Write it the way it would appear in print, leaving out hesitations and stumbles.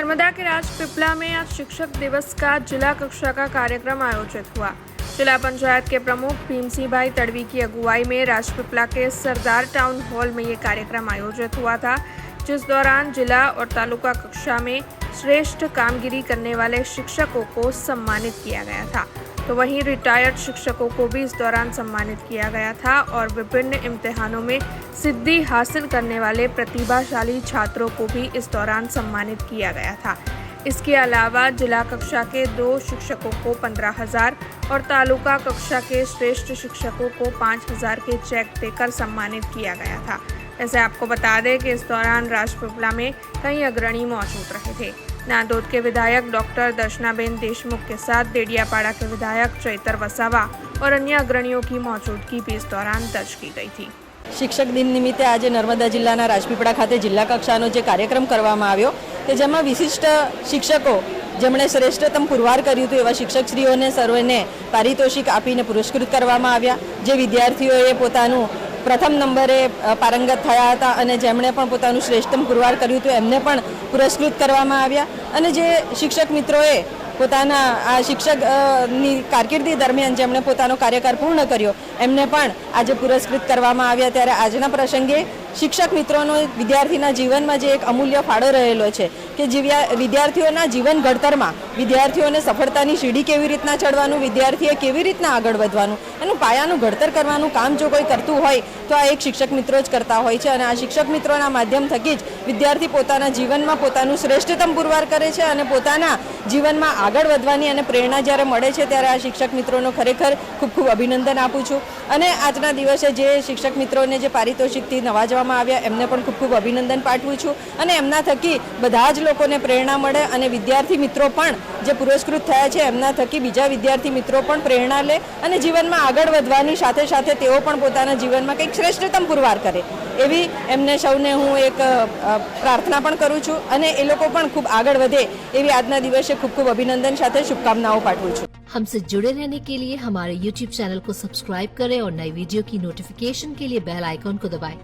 नर्मदा के राजपीपला में आज शिक्षक दिवस का जिला कक्षा का कार्यक्रम आयोजित हुआ। जिला पंचायत के प्रमुख भीमसिंह भाई तड़वी की अगुवाई में राजपीपला के सरदार टाउन हॉल में ये कार्यक्रम आयोजित हुआ था, जिस दौरान जिला और तालुका कक्षा में श्रेष्ठ कामगिरी करने वाले शिक्षकों को सम्मानित किया गया था। तो वहीं रिटायर्ड शिक्षकों को भी इस दौरान सम्मानित किया गया था और विभिन्न इम्तिहानों में सिद्धि हासिल करने वाले प्रतिभाशाली छात्रों को भी इस दौरान सम्मानित किया गया था। इसके अलावा जिला कक्षा के 2 शिक्षकों को 15,000 और तालुका कक्षा के श्रेष्ठ शिक्षकों को 5,000 के चेक देकर सम्मानित किया गया था। वैसे आपको बता दें कि इस दौरान राजपीपला में कई अग्रणी मौजूद रहे थे। नांदोद के विधायक डॉक्टर दर्शनाबेन देशमुख के साथ डेडियापाड़ा के विधायक चैतर वसावा और अन्य अग्रणियों की मौजूदगी भी इस दौरान दर्ज की गई थी। शिक्षक दिन निमित्ते आज नर्मदा जिल्लाना राजपीपळा खाते जिल्ला कक्षाનો જે કાર્યક્રમ કરવામાં આવ્યો કે જેમાં વિશિષ્ટ શિક્ષકો જેમણે શ્રેષ્ઠતમ પુરવાર કર્યું હતું એવા શિક્ષકશ્રીઓને સર્વેને પારિતોષિક આપીને પુરસ્કૃત કરવામાં આવ્યા। જે વિદ્યાર્થીઓએ પોતાનું પ્રથમ નંબરે પારંગત થયા હતા અને જેમણે પણ પોતાનું શ્રેષ્ઠતમ પુરવાર કર્યું હતું એમને પણ પુરસ્કૃત કરવામાં આવ્યા અને જે શિક્ષક મિત્રોએ પોતાના આ શિક્ષકની કારકિર્દી દરમિયાન જેમણે પોતાનો કાર્યકાળ પૂર્ણ કર્યો એમને પણ આજે પુરસ્કૃત કરવામાં આવ્યા। ત્યારે આજના પ્રસંગે શિક્ષક મિત્રોનો વિદ્યાર્થીના જીવનમાં જે એક અમૂલ્ય ફાળો રહેલો છે કે વિદ્યાર્થીઓના જીવન ઘડતરમાં વિદ્યાર્થીઓને સફળતાની સીડી કેવી રીતના ચડવાનું, વિદ્યાર્થીએ કેવી રીતના આગળ વધવાનું, એનું પાયાનું ઘડતર કરવાનું કામ જો કોઈ કરતું હોય તો આ એક શિક્ષક મિત્રો જ કરતા હોય છે અને આ શિક્ષક મિત્રોના માધ્યમ થકી જ વિદ્યાર્થી પોતાના જીવનમાં પોતાનું શ્રેષ્ઠતમ પુરવાર કરે છે અને પોતાના જીવનમાં આગળ વધવાની અને પ્રેરણા જ્યારે મળે છે ત્યારે આ શિક્ષક મિત્રોનો ખરેખર ખૂબ ખૂબ અભિનંદન આપું છું અને આજના દિવસે જે શિક્ષક મિત્રોને જે પારિતોષિકથી નવાજવામાં આવ્યા એમને પણ ખૂબ ખૂબ અભિનંદન પાઠવું છું અને એમના થકી બધા જ લોકોને પ્રેરણા મળે અને વિદ્યાર્થી મિત્રો પણ જે પુરસ્કૃત થયા છે એમના થકી બીજા વિદ્યાર્થી મિત્રો પણ પ્રેરણા લે અને જીવનમાં આગળ વધવાની સાથે સાથે તેઓ પણ પોતાના જીવનમાં કંઈક શ્રેષ્ઠતમ પુરવાર કરે એવી એમને સૌને હું એક પ્રાર્થના પણ કરું છું અને એ લોકો પણ ખૂબ આગળ વધે એવી આજના દિવસે ખૂબ ખૂબ અભિનંદન સાથે શુભકાमनाओं पाठवूं છું। हमसे जुड़े रहने के लिए हमारे YouTube चैनल को सब्सक्राइब करें और नई वीडियो की नोटिफिकेशन के लिए बेल आइकॉन को दबाएं।